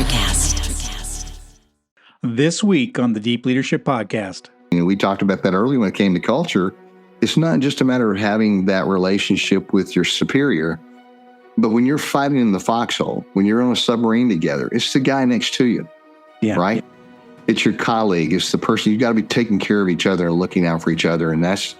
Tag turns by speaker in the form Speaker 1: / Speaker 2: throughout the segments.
Speaker 1: TeacherCast.
Speaker 2: This week on the Deep Leadership Podcast.
Speaker 3: We talked about that earlier when it came to culture. It's not just a matter of having that relationship with your superior, but when you're fighting in the foxhole, when you're on a submarine together, it's the guy next to you, right? It's your colleague. It's the person. You've got to be taking care of each other and looking out for each other. And that's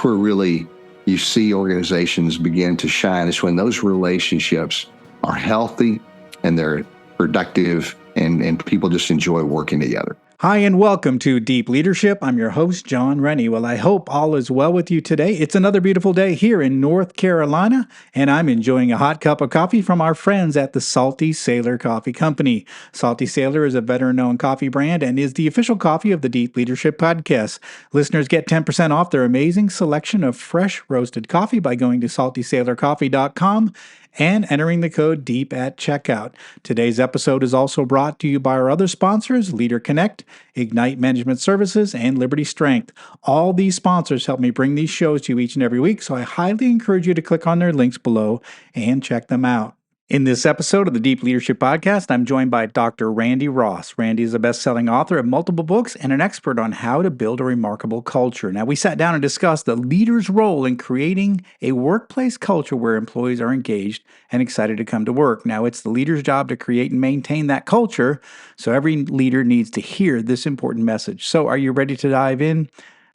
Speaker 3: where really you see organizations begin to shine. It's when those relationships are healthy and they're productive and people just enjoy working together.
Speaker 2: Hi, and welcome to Deep Leadership. I'm your host, John Rennie. Well, I hope all is well with you today. It's another beautiful day here in North Carolina, and I'm enjoying a hot cup of coffee from our friends at the Salty Sailor Coffee Company. Salty Sailor is a veteran-owned coffee brand and is the official coffee of the Deep Leadership Podcast. Listeners get 10% off their amazing selection of fresh roasted coffee by going to saltysailorcoffee.com and entering the code DEEP at checkout. Today's episode is also brought to you by our other sponsors, Leader Connect, Ignite Management Services, and Liberty Strength. All these sponsors help me bring these shows to you each and every week, so I highly encourage you to click on their links below and check them out. In this episode of the Deep Leadership Podcast, I'm joined by Dr. Randy Ross. Randy is a best-selling author of multiple books and an expert on how to build a remarkable culture. Now, we sat down and discussed the leader's role in creating a workplace culture where employees are engaged and excited to come to work. Now, it's the leader's job to create and maintain that culture, so every leader needs to hear this important message. So, are you ready to dive in?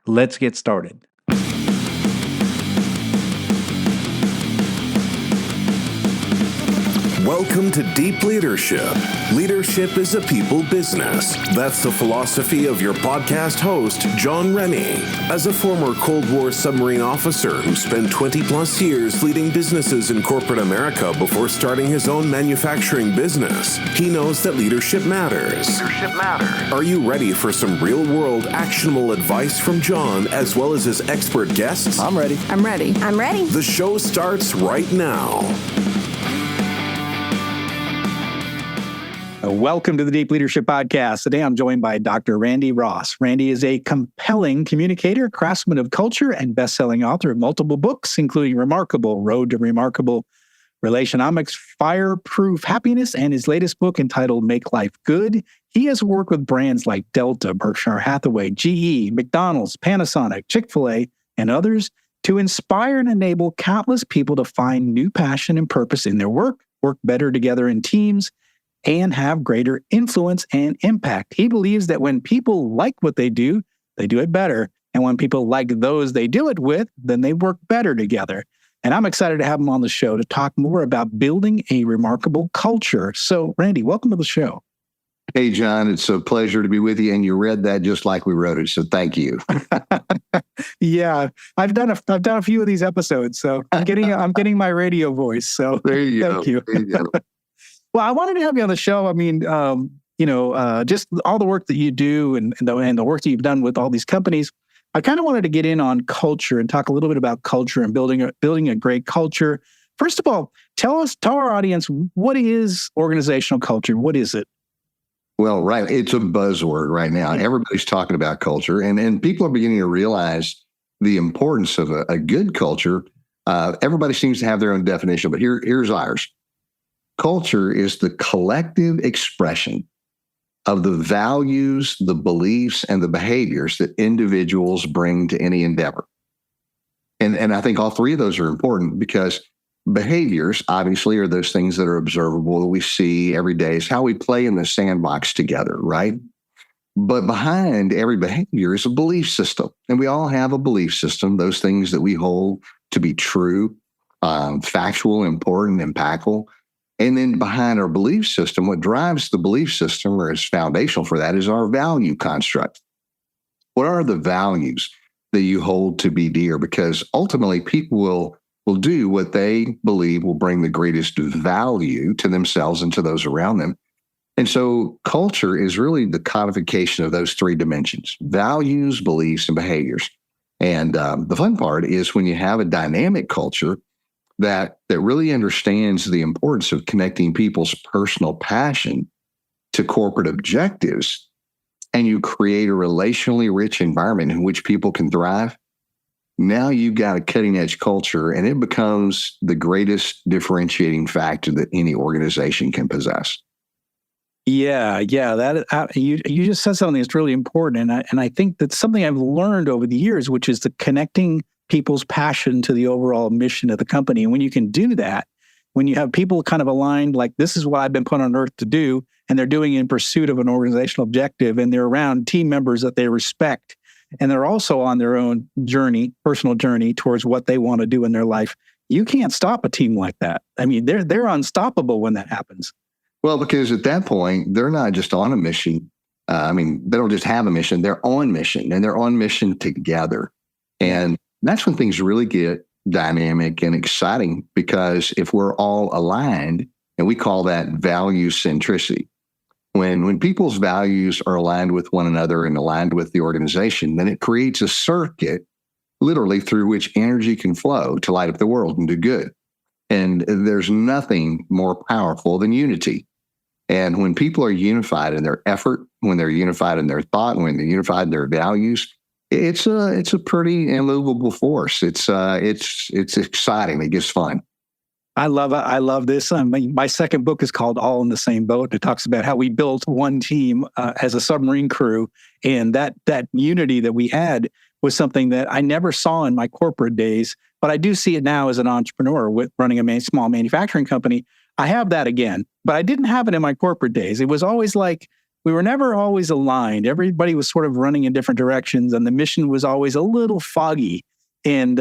Speaker 2: Let's get started.
Speaker 4: Welcome to Deep Leadership. Leadership is a people business. That's the philosophy of your podcast host, John Rennie. As a former Cold War submarine officer who spent 20 plus years leading businesses in corporate America before starting his own manufacturing business, he knows that leadership matters. Are you ready for some real-world actionable advice from John as well as his expert guests?
Speaker 2: I'm ready.
Speaker 4: The show starts right now.
Speaker 2: Welcome to the Deep Leadership Podcast. Today I'm joined by Dr. Randy Ross. Randy is a compelling communicator, craftsman of culture, and best-selling author of multiple books, including Remarkable, Road to Remarkable, Relationomics, Fireproof Happiness, and his latest book entitled Make Life Good. He has worked with brands like Delta, Berkshire Hathaway, GE, McDonald's, Panasonic, Chick-fil-A, and others to inspire and enable countless people to find new passion and purpose in their work better together in teams, and have greater influence and impact. He believes that when people like what they do it better. And when people like those they do it with, then they work better together. And I'm excited to have him on the show to talk more about building a remarkable culture. So, Randy, welcome to the show.
Speaker 3: Hey, John, it's a pleasure to be with you. And you read that just like we wrote it. So thank you.
Speaker 2: Yeah, I've done a few of these episodes, so I'm getting my radio voice. So
Speaker 3: there you
Speaker 2: thank
Speaker 3: go.
Speaker 2: you.
Speaker 3: There you go.
Speaker 2: Well, I wanted to have you on the show. I mean, just all the work that you do and the work that you've done with all these companies. I kind of wanted to get in on culture and talk a little bit about culture and building a great culture. First of all, tell our audience, what is organizational culture? What is it?
Speaker 3: Well, right. It's a buzzword right now. Everybody's talking about culture, and people are beginning to realize the importance of a good culture. Everybody seems to have their own definition, but here's ours. Culture is the collective expression of the values, the beliefs, and the behaviors that individuals bring to any endeavor. And I think all three of those are important because behaviors, obviously, are those things that are observable, that we see every day. It's how we play in the sandbox together, right? But behind every behavior is a belief system. And we all have a belief system, those things that we hold to be true, factual, important, impactful. And then behind our belief system, what drives the belief system or is foundational for that is our value construct. What are the values that you hold to be dear? Because ultimately people will do what they believe will bring the greatest value to themselves and to those around them. And so culture is really the codification of those three dimensions: values, beliefs, and behaviors. And the fun part is when you have a dynamic culture that really understands the importance of connecting people's personal passion to corporate objectives, and you create a relationally rich environment in which people can thrive, now you've got a cutting edge culture, and it becomes the greatest differentiating factor that any organization can possess.
Speaker 2: Yeah. That you just said something that's really important, and I think that's something I've learned over the years, which is the connecting people's passion to the overall mission of the company. And when you can do that, when you have people kind of aligned, like this is what I've been put on earth to do, and they're doing it in pursuit of an organizational objective, and they're around team members that they respect, and they're also on their own journey, personal journey towards what they want to do in their life. You can't stop a team like that. I mean, they're unstoppable when that happens.
Speaker 3: Well, because at that point, they're not just on a mission. They don't just have a mission. They're on mission, and they're on mission together. And that's when things really get dynamic and exciting, because if we're all aligned, and we call that value centricity, when people's values are aligned with one another and aligned with the organization, then it creates a circuit literally through which energy can flow to light up the world and do good. And there's nothing more powerful than unity. And when people are unified in their effort, when they're unified in their thought, when they're unified in their values, it's a pretty immovable force. It's exciting. It gets fun.
Speaker 2: I love it. I love this. My second book is called All in the Same Boat. It talks about how we built one team as a submarine crew, and that unity that we had was something that I never saw in my corporate days, but I do see it now as an entrepreneur with running a small manufacturing company. I have that again, but I didn't have it in my corporate days. It was always like we were never always aligned. Everybody was sort of running in different directions, and the mission was always a little foggy. And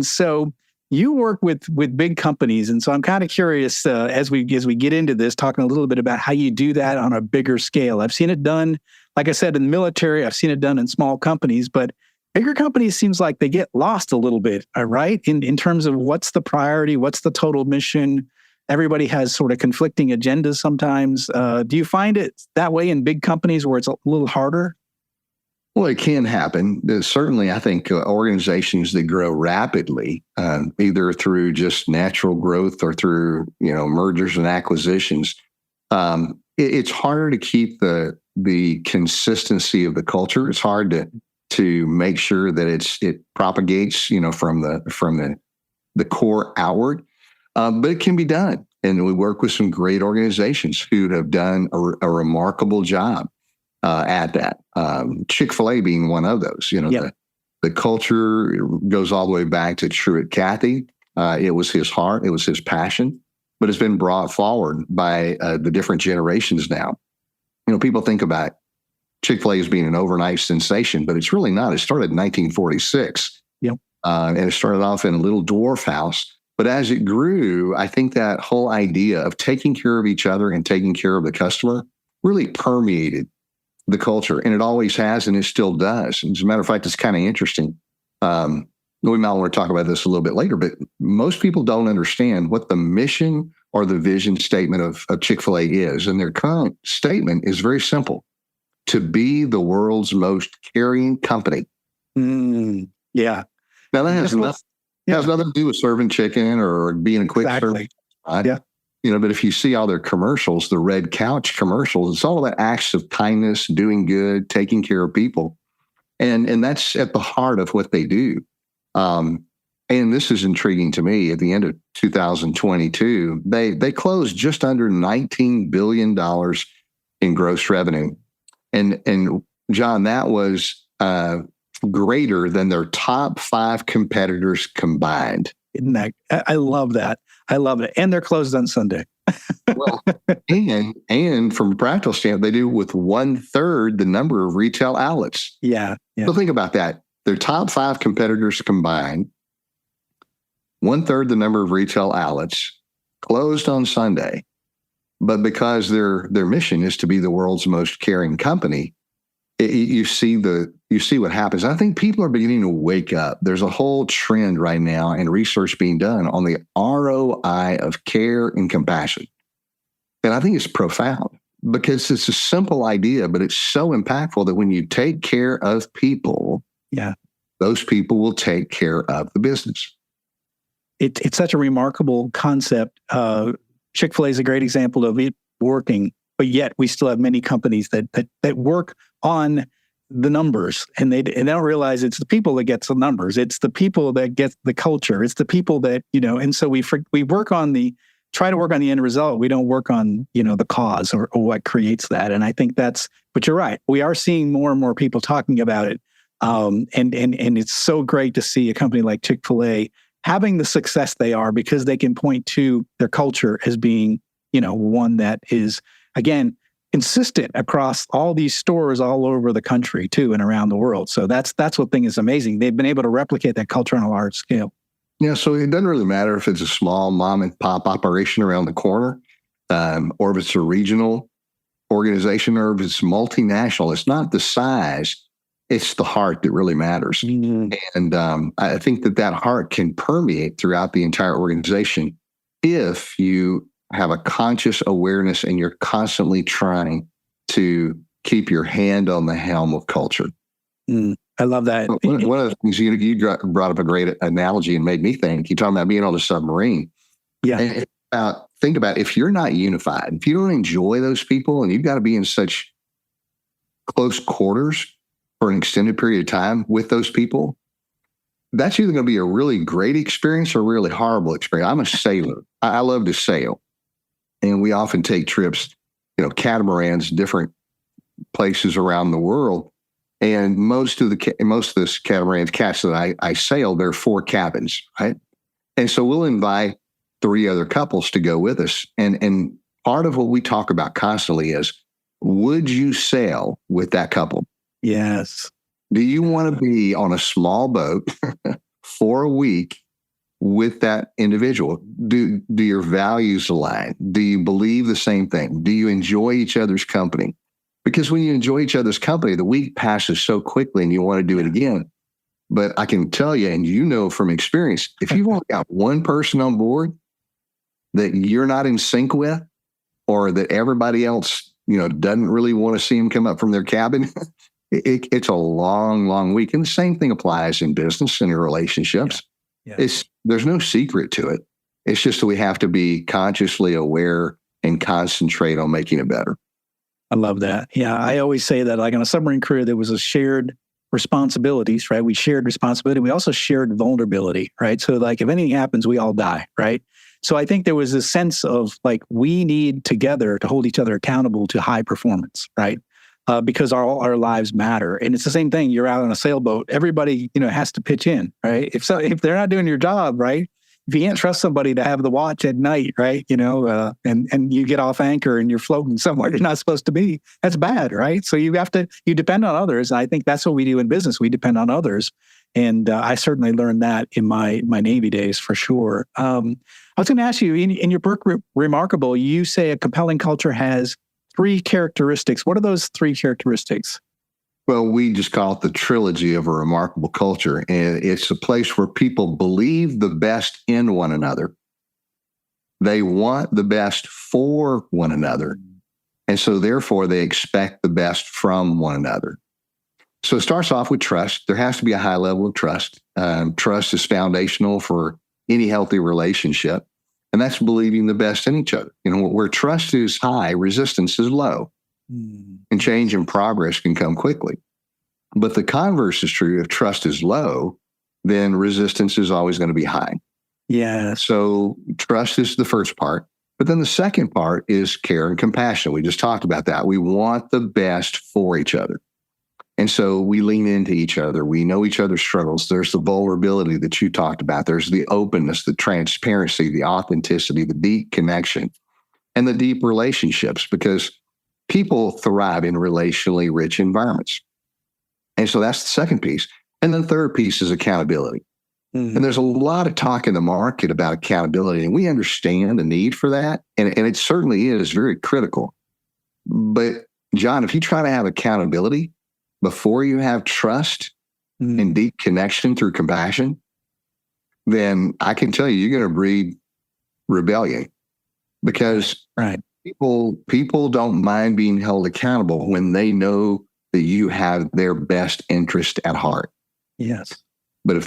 Speaker 2: so you work with big companies, and so I'm kind of curious as we get into this, talking a little bit about how you do that on a bigger scale. I've seen it done, like I said, in the military. I've seen it done in small companies, but bigger companies seems like they get lost a little bit, right? In terms of what's the priority, what's the total mission. Everybody has sort of conflicting agendas sometimes. Do you find it that way in big companies where it's a little harder?
Speaker 3: Well, it can happen. Certainly, I think organizations that grow rapidly, either through just natural growth or through mergers and acquisitions, it's harder to keep the consistency of the culture. It's hard to make sure that it propagates, from the core outward. But it can be done. And we work with some great organizations who have done a remarkable job at that. Chick-fil-A being one of those. The culture goes all the way back to Truett Cathy. It was his heart. It was his passion. But it's been brought forward by the different generations now. People think about Chick-fil-A as being an overnight sensation, but it's really not. It started in 1946.
Speaker 2: Yep.
Speaker 3: And it started off in a little dwarf house. But as it grew, I think that whole idea of taking care of each other and taking care of the customer really permeated the culture. And it always has, and it still does. As a matter of fact, it's kind of interesting. We might want to talk about this a little bit later, but most people don't understand what the mission or the vision statement of Chick-fil-A is. And their current statement is very simple: to be the world's most caring company.
Speaker 2: Yeah.
Speaker 3: Now, that has nothing. It has nothing to do with serving chicken or being a quick service. Right?
Speaker 2: Yeah.
Speaker 3: But if you see all their commercials, the red couch commercials, it's all about acts of kindness, doing good, taking care of people. And that's at the heart of what they do. And this is intriguing to me. At the end of 2022, they closed just under $19 billion in gross revenue. And John, that was greater than their top 5 competitors combined.
Speaker 2: Isn't that? I love that. I love it. And they're closed on Sunday.
Speaker 3: Well, and from a practical standpoint, they do with 1/3 the number of retail outlets.
Speaker 2: Yeah.
Speaker 3: So think about that. Their top 5 competitors combined, 1/3 the number of retail outlets, closed on Sunday. But because their mission is to be the world's most caring company, you see what happens. I think people are beginning to wake up. There's a whole trend right now and research being done on the ROI of care and compassion. And I think it's profound because it's a simple idea, but it's so impactful that when you take care of people, those people will take care of the business.
Speaker 2: It's such a remarkable concept. Chick-fil-A is a great example of it working, but yet we still have many companies that work on the numbers, and they don't realize it's the people that gets the numbers. It's the people that get the culture. It's the people that, and so we work on the try to work on the end result. We don't work on, the cause or what creates that. And I think but you're right. We are seeing more and more people talking about it. And it's so great to see a company like Chick-fil-A having the success they are because they can point to their culture as being, one that is, again, consistent across all these stores all over the country too and around the world. So that's what thing is amazing. They've been able to replicate that culture on a large scale.
Speaker 3: Yeah, so it doesn't really matter if it's a small mom and pop operation around the corner, or if it's a regional organization, or if it's multinational. It's not the size, it's the heart that really matters. Mm-hmm. And I think that heart can permeate throughout the entire organization if you have a conscious awareness and you're constantly trying to keep your hand on the helm of culture.
Speaker 2: I love that.
Speaker 3: One of the things you brought up a great analogy and made me think. You talking about being on a submarine.
Speaker 2: Yeah.
Speaker 3: And think about if you're not unified, if you don't enjoy those people, and you've got to be in such close quarters for an extended period of time with those people, that's either going to be a really great experience or a really horrible experience. I'm a sailor. I love to sail. And we often take trips, catamarans, different places around the world. And most of the catamarans, cats that I sail, there are 4 cabins, right? And so we'll invite 3 other couples to go with us. And part of what we talk about constantly is, would you sail with that couple?
Speaker 2: Yes.
Speaker 3: Do you want to be on a small boat for a week with that individual? Do your values align? Do you believe the same thing? Do you enjoy each other's company? Because when you enjoy each other's company, the week passes so quickly and you want to do it again. But I can tell you, and from experience, if you've only got one person on board that you're not in sync with, or that everybody else, doesn't really want to see them come up from their cabin, it's a long, long week. And the same thing applies in business and in relationships. Yeah. There's no secret to it. It's just that we have to be consciously aware and concentrate on making it better.
Speaker 2: I love that. Yeah, I always say that, like on a submarine crew, there was a shared responsibilities, right? We shared responsibility. We also shared vulnerability, right? So like if anything happens, we all die, right? So I think there was a sense of like, we need together to hold each other accountable to high performance, right? Because our lives matter. And it's the same thing. You're out on a sailboat. Everybody, has to pitch in, right? If they're not doing your job, right? If you can't trust somebody to have the watch at night, right? And you get off anchor and you're floating somewhere you're not supposed to be, that's bad, right? So you depend on others. And I think that's what we do in business. We depend on others. And I certainly learned that in my Navy days for sure. I was going to ask you, in your book, Remarkable, you say a compelling culture has 3 characteristics. What are those 3 characteristics?
Speaker 3: Well, we just call it the trilogy of a remarkable culture. And it's a place where people believe the best in one another. They want the best for one another. And so therefore, they expect the best from one another. So it starts off with trust. There has to be a high level of trust. Trust is foundational for any healthy relationship. And that's believing the best in each other. Where trust is high, resistance is low. And change and progress can come quickly. But the converse is true. If trust is low, then resistance is always going to be high.
Speaker 2: Yeah.
Speaker 3: So trust is the first part. But then the second part is care and compassion. We just talked about that. We want the best for each other. And so we lean into each other. We know each other's struggles. There's the vulnerability that you talked about. There's the openness, the transparency, the authenticity, the deep connection, and the deep relationships, because people thrive in relationally rich environments. And so that's the second piece. And then the third piece is accountability. Mm-hmm. And there's a lot of talk in the market about accountability, and we understand the need for that. And it certainly is very critical. But John, if you try to have accountability before you have trust and deep connection through compassion, then I can tell you, you're going to breed rebellion, because people don't mind being held accountable when they know that you have their best interest at heart.
Speaker 2: Yes.
Speaker 3: But if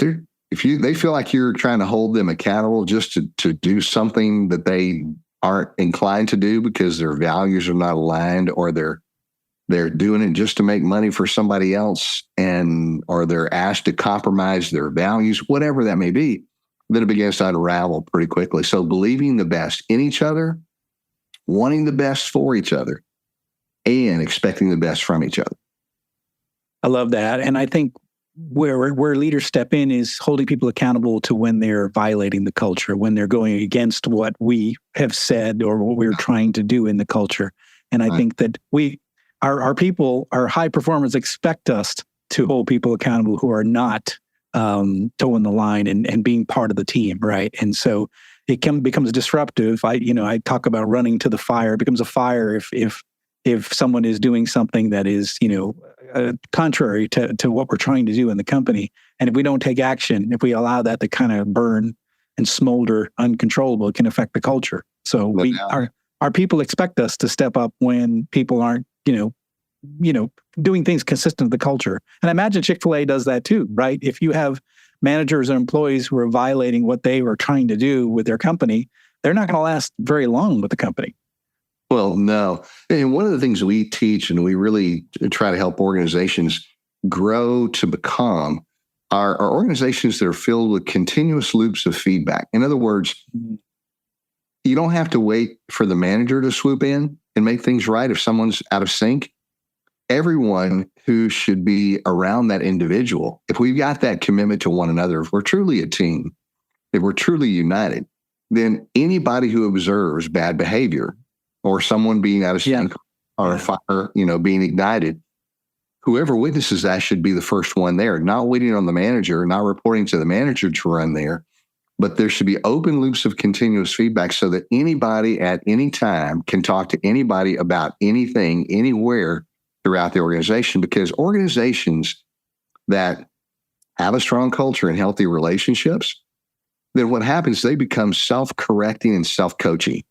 Speaker 3: they feel like you're trying to hold them accountable just to do something that they aren't inclined to do because their values are not aligned, or they're doing it just to make money for somebody else, or they're asked to compromise their values, whatever that may be, then it begins to unravel pretty quickly. So believing the best in each other, wanting the best for each other, and expecting the best from each other.
Speaker 2: I love that. And I think where leaders step in is holding people accountable to when they're violating the culture, when they're going against what we have said or what we're trying to do in the culture. And I think that our people, our high performers expect us to hold people accountable who are not toeing the line and being part of the team, right? And so it becomes disruptive. I talk about running to the fire. It becomes a fire if someone is doing something that is, contrary to what we're trying to do in the company. And if we don't take action, if we allow that to kind of burn and smolder uncontrollable, it can affect the culture. So our people expect us to step up when people aren't, doing things consistent with the culture. And I imagine Chick-fil-A does that too, right? If you have managers or employees who are violating what they were trying to do with their company, they're not going to last very long with the company.
Speaker 3: Well, no. And one of the things we teach and we really try to help organizations grow to become are organizations that are filled with continuous loops of feedback. In other words, you don't have to wait for the manager to swoop in and make things right if someone's out of sync. Everyone who should be around that individual, if we've got that commitment to one another, if we're truly a team, if we're truly united, then anybody who observes bad behavior or someone being out of sync or a fire, being ignited, whoever witnesses that should be the first one there, not waiting on the manager, not reporting to the manager to run there, but there should be open loops of continuous feedback so that anybody at any time can talk to anybody about anything, anywhere throughout the organization, because organizations that have a strong culture and healthy relationships, then what happens, they become self-correcting and self-coaching.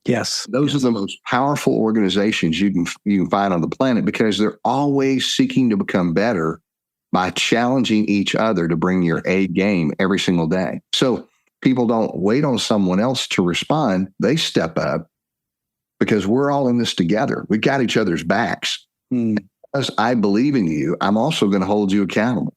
Speaker 2: Yes.
Speaker 3: Those are the most powerful organizations you can find on the planet because they're always seeking to become better by challenging each other to bring your A game every single day. So people don't wait on someone else to respond. They step up because we're all in this together. We've got each other's backs. Because I believe in you, I'm also going to hold you accountable.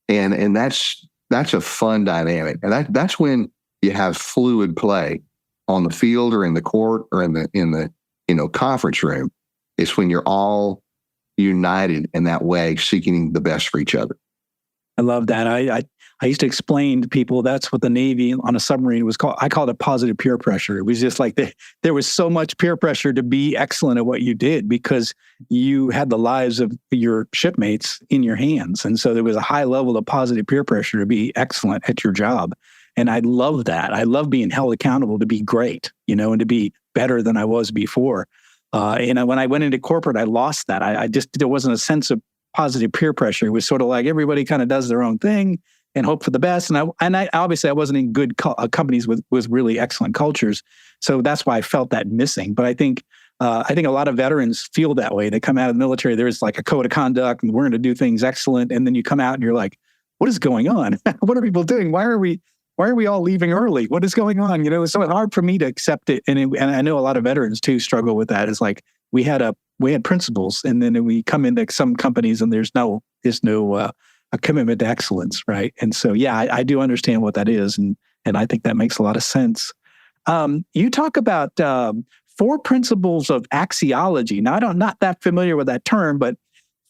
Speaker 3: And that's a fun dynamic. And that's when you have fluid play on the field or in the court or in the conference room. It's when you're all united in that way, seeking the best for each other.
Speaker 2: I love that. I used to explain to people that's what the Navy on a submarine was called. I called it positive peer pressure. It was just like there was so much peer pressure to be excellent at what you did because you had the lives of your shipmates in your hands. And so there was a high level of positive peer pressure to be excellent at your job. And I love that. I love being held accountable to be great, and to be better than I was before. And when I went into corporate, I lost that. There wasn't a sense of positive peer pressure. It was sort of like everybody kind of does their own thing and hope for the best. And I obviously I wasn't in good companies with really excellent cultures. So that's why I felt that missing. But I think a lot of veterans feel that way. They come out of the military, there's like a code of conduct and we're going to do things excellent. And then you come out and you're like, what is going on? What are people doing? Why are we all leaving early? What is going on? So it's hard for me to accept it. And I know a lot of veterans too struggle with that. It's like we had principles, and then we come into some companies and there's no a commitment to excellence, right? And so, I do understand what that is, and I think that makes a lot of sense. You talk about 4 principles of axiology. Now, I'm not that familiar with that term, but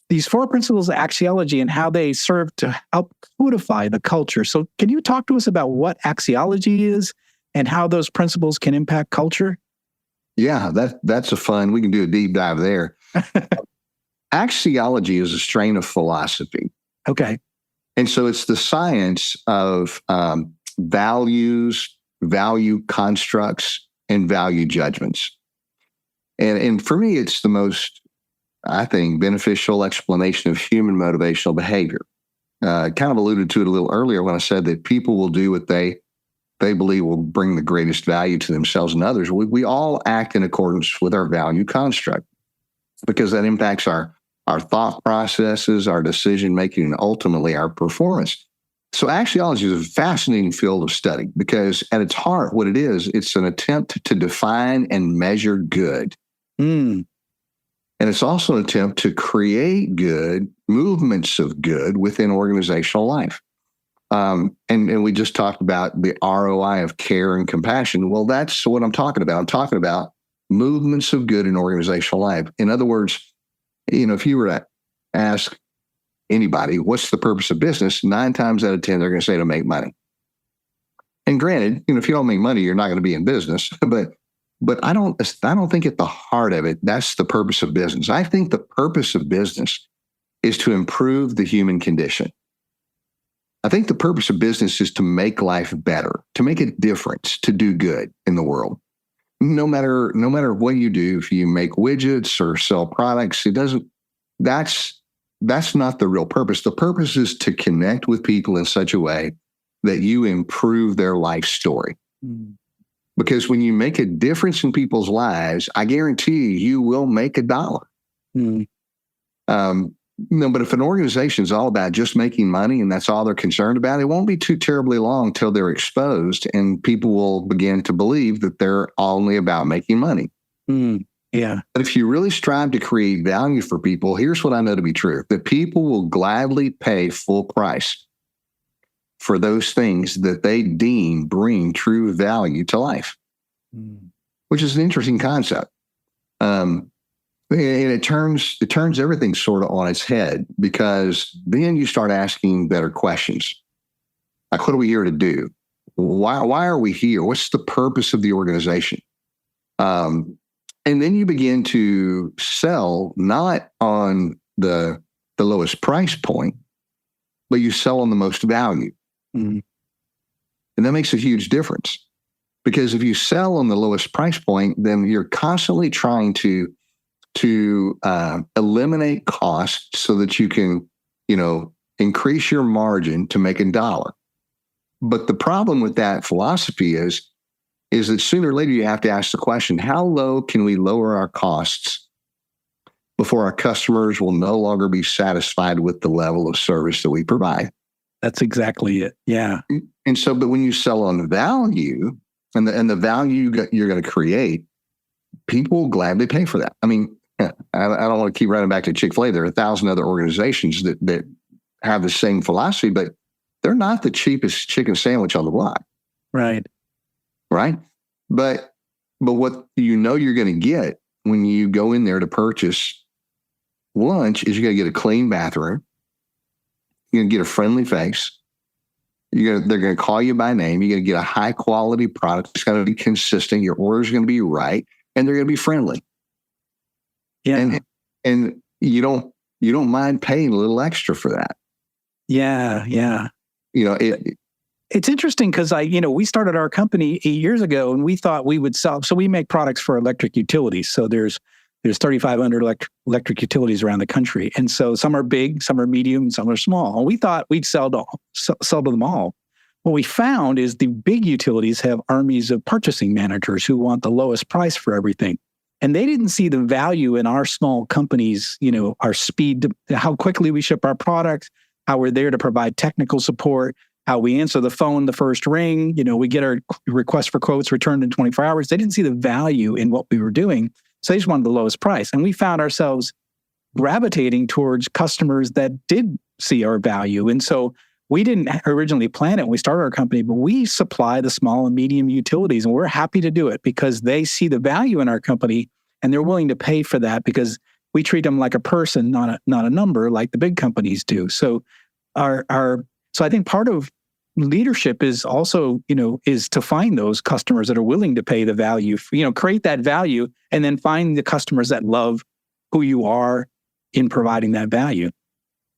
Speaker 2: these 4 principles of axiology and how they serve to help codify the culture. So can you talk to us about what axiology is and how those principles can impact culture?
Speaker 3: Yeah, that's we can do a deep dive there. Axiology is a strain of philosophy.
Speaker 2: Okay.
Speaker 3: And so it's the science of values, value constructs, and value judgments. And for me, it's the most, I think, beneficial explanation of human motivational behavior. Kind of alluded to it a little earlier when I said that people will do what they believe will bring the greatest value to themselves and others. We all act in accordance with our value construct because that impacts our thought processes, our decision-making, and ultimately our performance. So axiology is a fascinating field of study because at its heart, what it is, it's an attempt to define and measure good. And it's also an attempt to create good, movements of good within organizational life. And we just talked about the ROI of care and compassion. Well, that's what I'm talking about. I'm talking about movements of good in organizational life. In other words, if you were to ask anybody, what's the purpose of business? 9 times out of 10, they're going to say to make money. And granted, if you don't make money, you're not going to be in business. But I don't think at the heart of it, that's the purpose of business. I think the purpose of business is to improve the human condition. I think the purpose of business is to make life better, to make a difference, to do good in the world. No matter what you do, if you make widgets or sell products, that's not the real purpose. The purpose is to connect with people in such a way that you improve their life story. Mm. Because when you make a difference in people's lives, I guarantee you will make $1. Mm. But if an organization is all about just making money and that's all they're concerned about, it won't be too terribly long till they're exposed and people will begin to believe that they're only about making money.
Speaker 2: Mm. Yeah.
Speaker 3: But if you really strive to create value for people, here's what I know to be true, that people will gladly pay full price for those things that they deem bring true value to life, which is an interesting concept. And it turns everything sort of on its head, because then you start asking better questions. Like, what are we here to do? Why are we here? What's the purpose of the organization? And then you begin to sell not on the lowest price point, but you sell on the most value. Mm-hmm. And that makes a huge difference, because if you sell on the lowest price point, then you're constantly trying to eliminate costs so that you can, increase your margin to make $1. But the problem with that philosophy is that sooner or later you have to ask the question, how low can we lower our costs before our customers will no longer be satisfied with the level of service that we provide?
Speaker 2: That's exactly it. Yeah.
Speaker 3: And so, but when you sell on value and the value you're going to create, people will gladly pay for that. I mean, I don't want to keep running back to Chick-fil-A. There are 1,000 other organizations that have the same philosophy, but they're not the cheapest chicken sandwich on the block.
Speaker 2: Right.
Speaker 3: Right. But what you're going to get when you go in there to purchase lunch is you're going to get a clean bathroom. You're going to get a friendly face. They're going to call you by name. You're going to get a high quality product. It's going to be consistent. Your order's going to be right, and they're going to be friendly.
Speaker 2: Yeah.
Speaker 3: And you don't mind paying a little extra for that.
Speaker 2: Yeah. Yeah. It's interesting because we started our company 8 years ago and we thought we would sell. So we make products for electric utilities. So there's 3,500 electric utilities around the country. And so some are big, some are medium, some are small. And we thought we'd sell to them all. What we found is the big utilities have armies of purchasing managers who want the lowest price for everything. And they didn't see the value in our small companies, our speed, how quickly we ship our products, how we're there to provide technical support, how we answer the phone the first ring. We get our request for quotes returned in 24 hours. They didn't see the value in what we were doing. So they just wanted the lowest price. And we found ourselves gravitating towards customers that did see our value. And so we didn't originally plan it when we started our company, but we supply the small and medium utilities, and we're happy to do it because they see the value in our company and they're willing to pay for that because we treat them like a person, not a number like the big companies do. So so I think part of leadership is also, is to find those customers that are willing to pay the value, create that value, and then find the customers that love who you are in providing that value.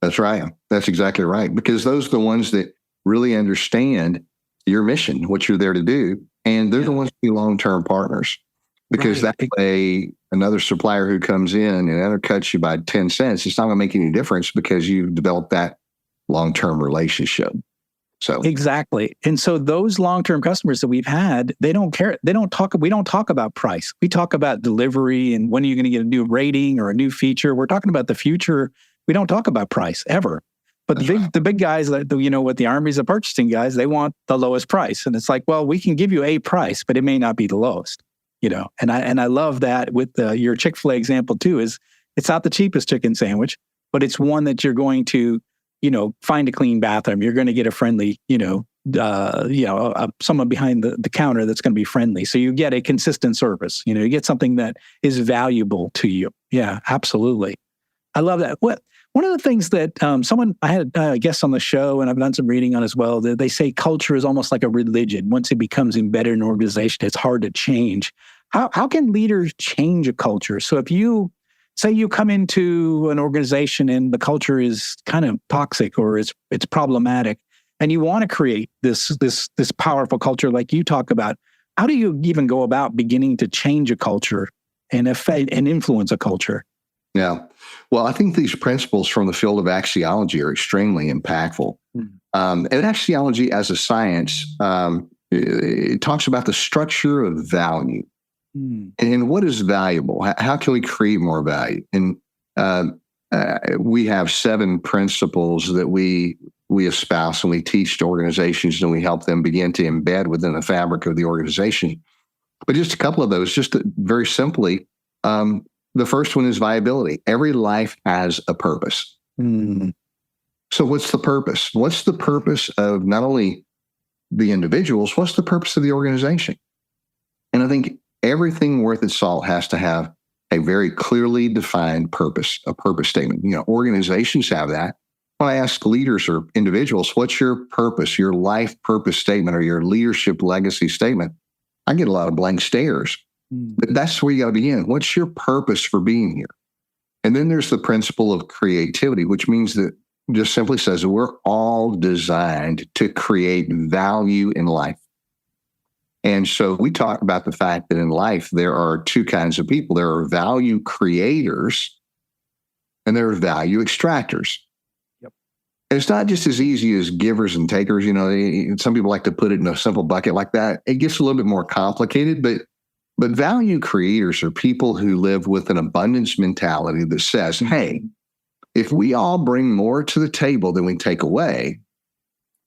Speaker 3: That's right. That's exactly right. Because those are the ones that really understand your mission, what you're there to do. And they're the ones who be long-term partners. Because that way, another supplier who comes in and undercuts you by 10 cents, it's not going to make any difference because you've developed that long-term relationship. So
Speaker 2: exactly. And so those long-term customers that we've had, they don't care. We don't talk about price. We talk about delivery and when are you going to get a new rating or a new feature. We're talking about the future. We don't talk about price ever. But the big guys, with the armies of purchasing guys, they want the lowest price. And it's like, well, we can give you a price, but it may not be the lowest. And I love that with your Chick-fil-A example too, is it's not the cheapest chicken sandwich, but it's one that you're going to, find a clean bathroom. You're going to get a friendly, someone behind the counter that's going to be friendly. So you get a consistent service. You get something that is valuable to you. Yeah, absolutely. I love that. One of the things that I had a guest on the show, and I've done some reading on as well, that they say culture is almost like a religion. Once it becomes embedded in an organization, it's hard to change. How can leaders change a culture? So if you say you come into an organization and the culture is kind of toxic or it's problematic, and you want to create this powerful culture like you talk about, how do you even go about beginning to change a culture and affect and influence a culture?
Speaker 3: Yeah. Well, I think these principles from the field of axiology are extremely impactful. And axiology as a science, it talks about the structure of value. And what is valuable? How can we create more value? And we have 7 principles that we espouse and we teach to organizations, and we help them begin to embed within the fabric of the organization. But just a couple of those, just very simply, the first one is viability. Every life has a purpose. So what's the purpose? What's the purpose of not only the individuals, what's the purpose of the organization? And I think everything worth its salt has to have a very clearly defined purpose, a purpose statement. Organizations have that. When I ask leaders or individuals, what's your purpose, your life purpose statement, or your leadership legacy statement? I get a lot of blank stares. But that's where you got to begin. What's your purpose for being here? And then there's the principle of creativity, which means that just simply says that we're all designed to create value in life. And so we talk about the fact that in life, there are 2 kinds of people. There are value creators and there are value extractors. Yep. And it's not just as easy as givers and takers. Some people like to put it in a simple bucket like that. It gets a little bit more complicated, but value creators are people who live with an abundance mentality that says, hey, if we all bring more to the table than we take away,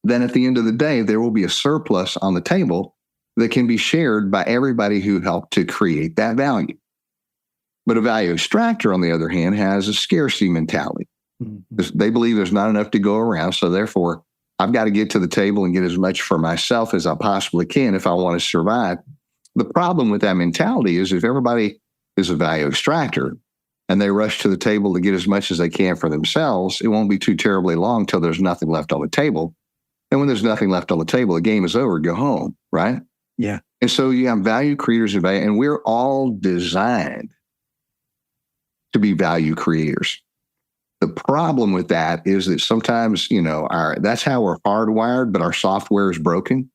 Speaker 3: then at the end of the day, there will be a surplus on the table that can be shared by everybody who helped to create that value. But a value extractor, on the other hand, has a scarcity mentality. They believe there's not enough to go around, so therefore, I've got to get to the table and get as much for myself as I possibly can if I want to survive. The problem with that mentality is if everybody is a value extractor and they rush to the table to get as much as they can for themselves, it won't be too terribly long till there's nothing left on the table. And when there's nothing left on the table, the game is over, go home, right?
Speaker 2: Yeah.
Speaker 3: And so you have value creators and we're all designed to be value creators. The problem with that is that sometimes, that's how we're hardwired, but our software is broken.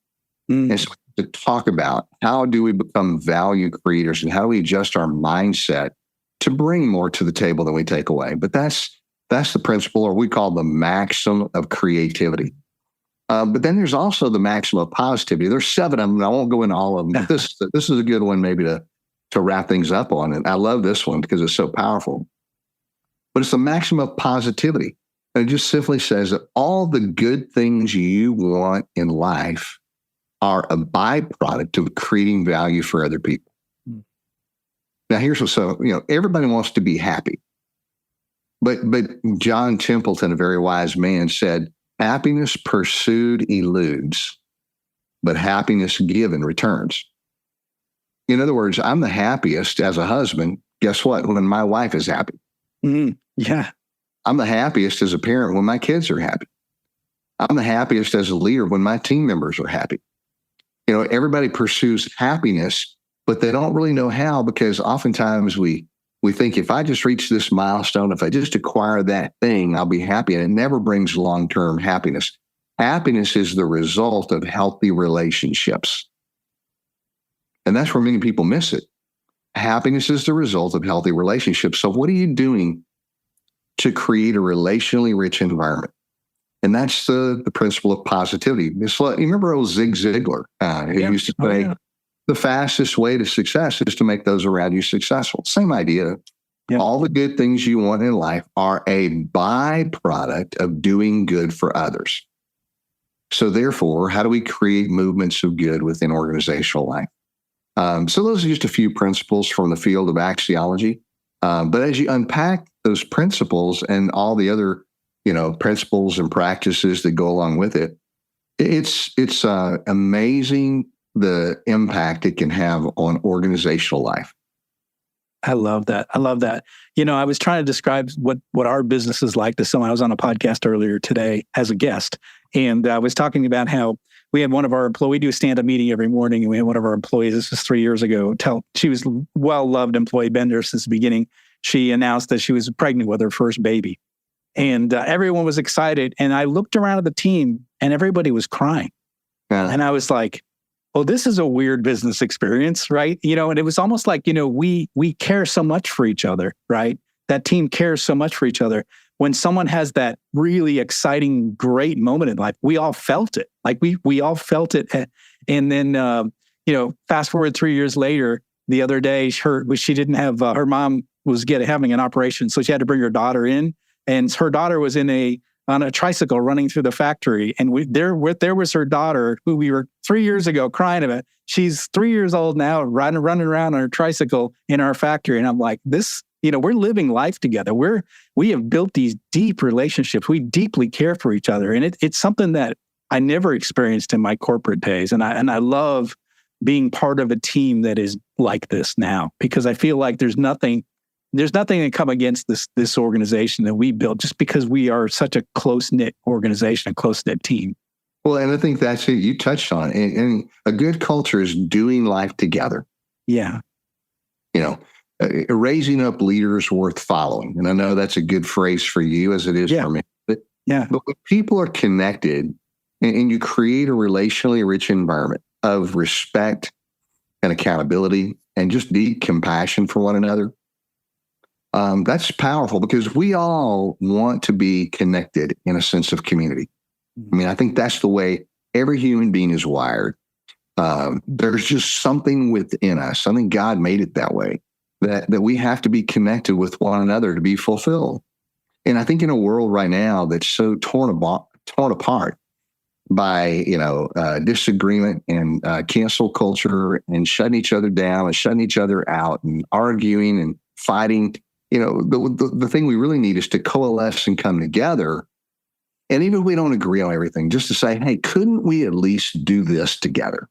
Speaker 3: And so to talk about how do we become value creators and how do we adjust our mindset to bring more to the table than we take away. But that's the principle, or we call the maxim of creativity. But then there's also the maxim of positivity. There's 7 of them. I won't go into all of them. But this is a good one maybe to wrap things up on. And I love this one because it's so powerful. But it's the maxim of positivity. And it just simply says that all the good things you want in life are a byproduct of creating value for other people. Now, here's what's everybody wants to be happy. But John Templeton, a very wise man, said, happiness pursued eludes, but happiness given returns. In other words, I'm the happiest as a husband. Guess what? When my wife is happy.
Speaker 2: Yeah.
Speaker 3: I'm the happiest as a parent when my kids are happy. I'm the happiest as a leader when my team members are happy. Everybody pursues happiness, but they don't really know how, because oftentimes we think if I just reach this milestone, if I just acquire that thing, I'll be happy. And it never brings long-term happiness. Happiness is the result of healthy relationships. And that's where many people miss it. Happiness is the result of healthy relationships. So what are you doing to create a relationally rich environment? And that's the principle of positivity. You remember old Zig Ziglar, who used to say, the fastest way to success is to make those around you successful. Same idea. Yeah. All the good things you want in life are a byproduct of doing good for others. So therefore, how do we create movements of good within organizational life? So those are just a few principles from the field of axiology. But as you unpack those principles and all the other principles and practices that go along with it. It's amazing the impact it can have on organizational life.
Speaker 2: I love that. I love that. I was trying to describe what our business is like to someone. I was on a podcast earlier today as a guest, and I was talking about how we had one of our employees, we do a stand-up meeting every morning, and we had one of our employees, this was 3 years ago, she was a well-loved employee, been there since the beginning. She announced that she was pregnant with her first baby. And everyone was excited. And I looked around at the team and everybody was crying. Yeah. And I was like, oh, this is a weird business experience, right? And it was almost like, we care so much for each other, right? That team cares so much for each other. When someone has that really exciting, great moment in life, we all felt it. Like we all felt it. And then, fast forward 3 years later, the other day, she didn't have, her mom was having an operation. So she had to bring her daughter in. And her daughter was on a tricycle running through the factory. And there was her daughter, who we were 3 years ago crying about. She's 3 years old now, running around on her tricycle in our factory. And I'm like, we're living life together. We have built these deep relationships. We deeply care for each other. And it's something that I never experienced in my corporate days. And I love being part of a team that is like this now, because I feel like there's nothing that come against this organization that we built, just because we are such a close-knit organization, a close-knit team.
Speaker 3: Well, and I think that's it. You touched on it. And a good culture is doing life together.
Speaker 2: Yeah.
Speaker 3: Raising up leaders worth following. And I know that's a good phrase for you, as it is for me. But when people are connected and you create a relationally rich environment of respect and accountability and just deep compassion for one another, that's powerful, because we all want to be connected in a sense of community. I mean, I think that's the way every human being is wired. There's just something within us, something God made it that way, that we have to be connected with one another to be fulfilled. And I think in a world right now that's so torn apart by, disagreement and cancel culture and shutting each other down and shutting each other out and arguing and fighting, the thing we really need is to coalesce and come together. And even if we don't agree on everything, just to say, hey, couldn't we at least do this together?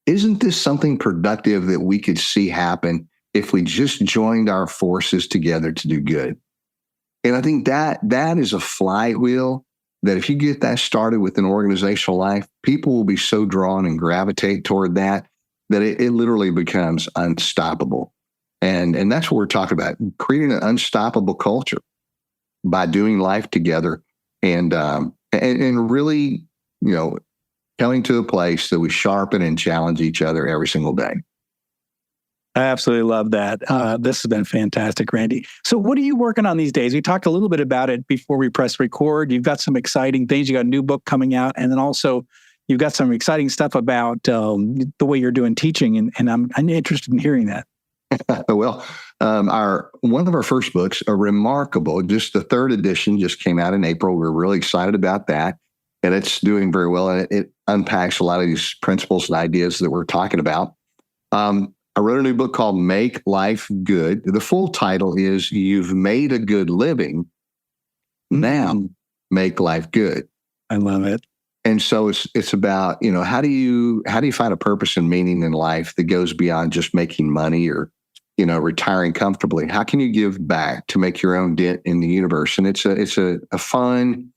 Speaker 3: Isn't this something productive that we could see happen if we just joined our forces together to do good? And I think that is a flywheel that if you get that started within organizational life, people will be so drawn and gravitate toward that it literally becomes unstoppable. And that's what we're talking about, creating an unstoppable culture by doing life together and really, coming to a place that we sharpen and challenge each other every single day.
Speaker 2: I absolutely love that. This has been fantastic, Randy. So what are you working on these days? We talked a little bit about it before we press record. You've got some exciting things. You got a new book coming out. And then also you've got some exciting stuff about the way you're doing teaching. And I'm interested in hearing that.
Speaker 3: Well, one of our first books, a remarkable, just the third edition just came out in April. We're really excited about that. And it's doing very well. And it unpacks a lot of these principles and ideas that we're talking about. I wrote a new book called Make Life Good. The full title is You've Made a Good Living. Now make life good.
Speaker 2: I love it.
Speaker 3: And so it's about, how do you find a purpose and meaning in life that goes beyond just making money or, retiring comfortably? How can you give back to make your own dent in the universe? And it's a fun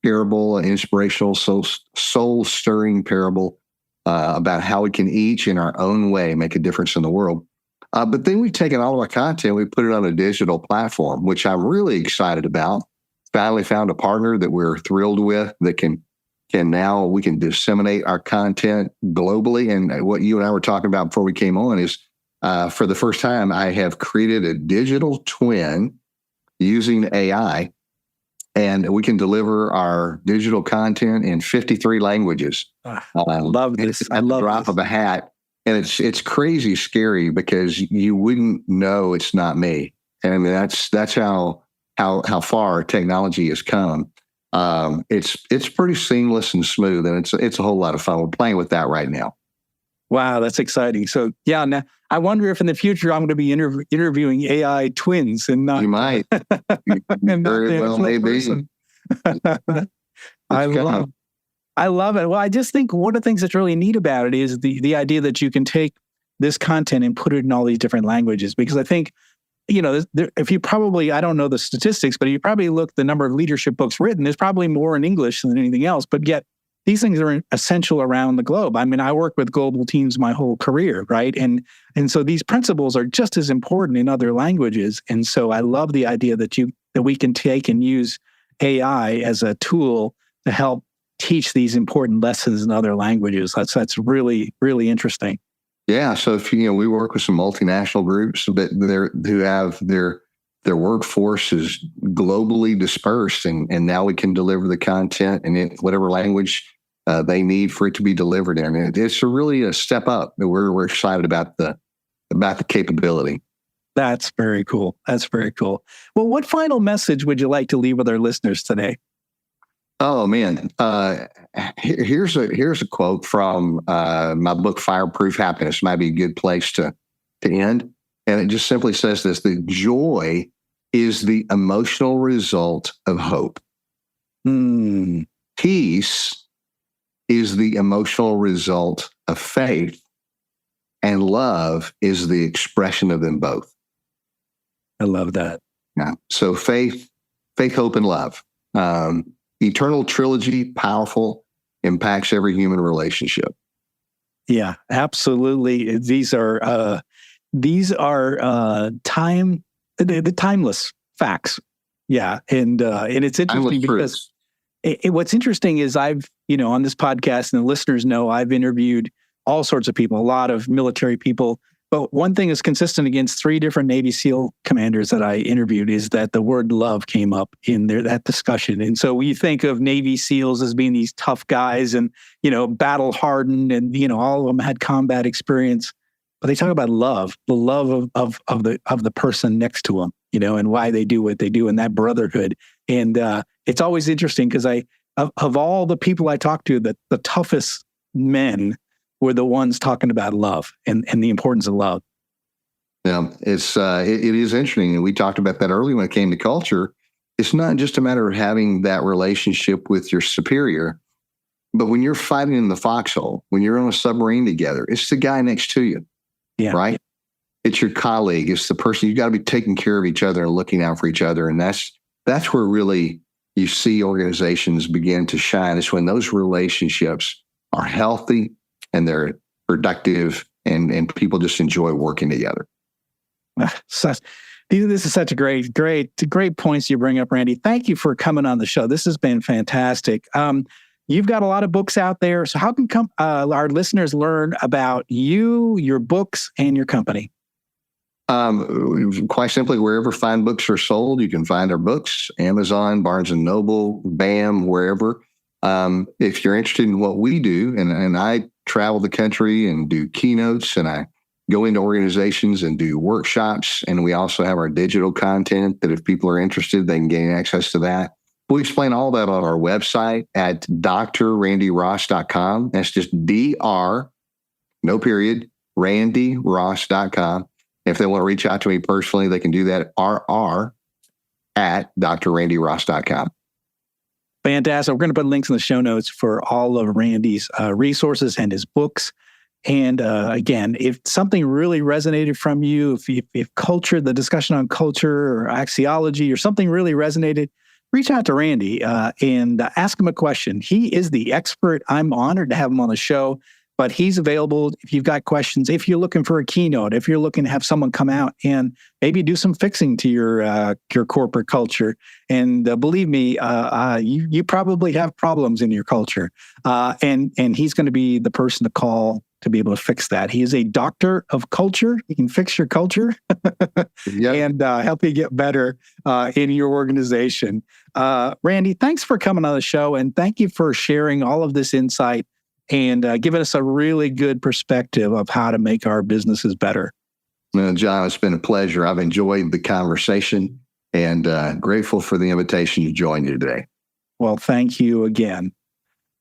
Speaker 3: parable, an inspirational, soul-stirring parable about how we can each in our own way make a difference in the world. But then we've taken all of our content, we put it on a digital platform, which I'm really excited about. Finally found a partner that we're thrilled with that can now we can disseminate our content globally. And what you and I were talking about before we came on is for the first time, I have created a digital twin using AI, and we can deliver our digital content in 53 languages.
Speaker 2: I love this.
Speaker 3: I love the drop of a hat. And it's crazy scary because you wouldn't know it's not me. And I mean, that's how far technology has come. It's pretty seamless and smooth, and it's a whole lot of fun. We're playing with that right now.
Speaker 2: Wow, that's exciting. So yeah, now I wonder if in the future I'm going to be interviewing AI twins and not
Speaker 3: You might. You
Speaker 2: and not
Speaker 3: very
Speaker 2: the
Speaker 3: well
Speaker 2: actual
Speaker 3: may be.
Speaker 2: person. I
Speaker 3: It's kind
Speaker 2: love, I love it. Well, I just think one of the things that's really neat about it is the idea that you can take this content and put it in all these different languages. Because I think, if you probably, I don't know the statistics, but if you probably look the number of leadership books written, there's probably more in English than anything else. But yet these things are essential around the globe. I mean, I work with global teams my whole career, right? And so these principles are just as important in other languages. And so I love the idea that we can take and use AI as a tool to help teach these important lessons in other languages. That's really, really interesting.
Speaker 3: Yeah. So if we work with some multinational groups who have their workforce is globally dispersed, and now we can deliver the content in whatever language they need for it to be delivered in. It's really a step up. We're excited about the capability.
Speaker 2: That's very cool. That's very cool. Well, what final message would you like to leave with our listeners today?
Speaker 3: Oh man, here's a quote from my book, Fireproof Happiness. Might be a good place to end, and it just simply says this: the joy is the emotional result of hope. Peace is the emotional result of faith, and love is the expression of them both.
Speaker 2: I love that.
Speaker 3: Yeah. So faith, hope, and love. Eternal trilogy, powerful, impacts every human relationship.
Speaker 2: Yeah, absolutely. These are the timeless facts. Yeah, and it's interesting because what's interesting is I've on this podcast, and the listeners know I've interviewed all sorts of people, a lot of military people. But one thing is consistent against 3 different Navy SEAL commanders that I interviewed is that the word love came up in that discussion. And so we think of Navy SEALs as being these tough guys and, battle hardened, and, all of them had combat experience. But they talk about love, the love of the person next to them, and why they do what they do, and that brotherhood. And it's always interesting because of all the people I talk to, the toughest men were the ones talking about love and the importance of love.
Speaker 3: Yeah, it is interesting. And we talked about that earlier when it came to culture. It's not just a matter of having that relationship with your superior, but when you're fighting in the foxhole, when you're on a submarine together, it's the guy next to you, right? It's your colleague. It's the person. You got to be taking care of each other and looking out for each other. And that's where really you see organizations begin to shine. It's when those relationships are healthy and they're productive, and people just enjoy working together.
Speaker 2: This is such a great points you bring up, Randy. Thank you for coming on the show. This has been fantastic. You've got a lot of books out there. So how can our listeners learn about you, your books, and your company?
Speaker 3: Quite simply, wherever fine books are sold, you can find our books: Amazon, Barnes & Noble, BAM, wherever. If you're interested in what we do, and I travel the country and do keynotes, and I go into organizations and do workshops, and we also have our digital content that if people are interested, they can gain access to that. We explain all that on our website at drrandyross.com. That's just DR, no period, randyross.com. If they want to reach out to me personally, they can do that at rr@drrandyross.com.
Speaker 2: Fantastic. We're going to put links in the show notes for all of Randy's resources and his books. And again, if something really resonated from you, if culture, the discussion on culture or axiology or something really resonated, reach out to Randy and ask him a question. He is the expert. I'm honored to have him on the show, but he's available if you've got questions. If you're looking for a keynote, if you're looking to have someone come out and maybe do some fixing to your corporate culture. And believe me, you probably have problems in your culture. And he's going to be the person to call to be able to fix that. He is a doctor of culture. He can fix your culture and help you get better in your organization. Randy, thanks for coming on the show, and thank you for sharing all of this insight and giving us a really good perspective of how to make our businesses better.
Speaker 3: John, it's been a pleasure. I've enjoyed the conversation and grateful for the invitation to join you today.
Speaker 2: Well, thank you again.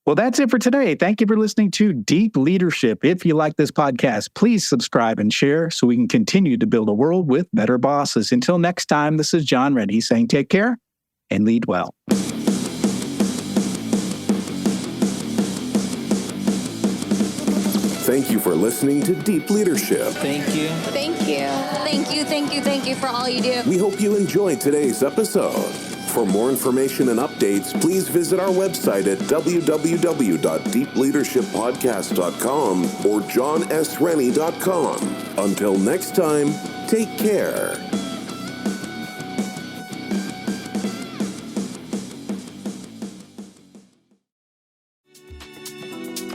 Speaker 2: Well, that's it for today. Thank you for listening to Deep Leadership. If you like this podcast, please subscribe and share so we can continue to build a world with better bosses. Until next time, this is John Rennie saying take care and lead well.
Speaker 4: Thank you for listening to Deep Leadership.
Speaker 1: Thank you.
Speaker 5: Thank you. Thank you, thank you, thank you for all you do.
Speaker 4: We hope you enjoyed today's episode. For more information and updates, please visit our website at www.deepleadershippodcast.com or johnsrennie.com. Until next time, take care.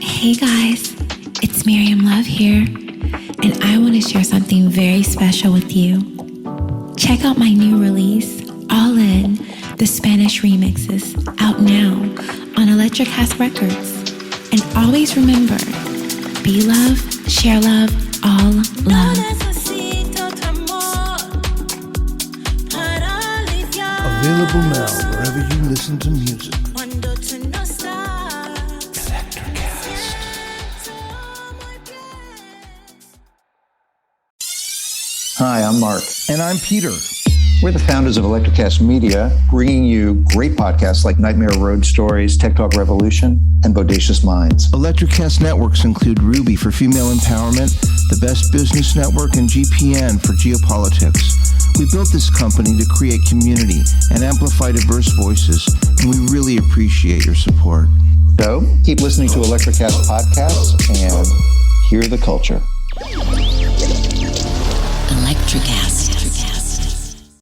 Speaker 6: Hey guys, it's Miriam Love here, and I want to share something very special with you. Check out my new release, All In, the Spanish remixes, out now on Electric House Records. And always remember, be love, share love, all love.
Speaker 7: Available now wherever you listen to music.
Speaker 8: Hi, I'm Mark.
Speaker 7: And I'm Peter.
Speaker 8: We're the founders of Electricast Media, bringing you great podcasts like Nightmare Road Stories, Tech Talk Revolution, and Bodacious Minds.
Speaker 7: Electricast networks include Ruby for female empowerment, the Best Business Network, and GPN for geopolitics. We built this company to create community and amplify diverse voices, and we really appreciate your support.
Speaker 8: So, keep listening to Electricast podcasts and hear the culture.
Speaker 9: Electricast.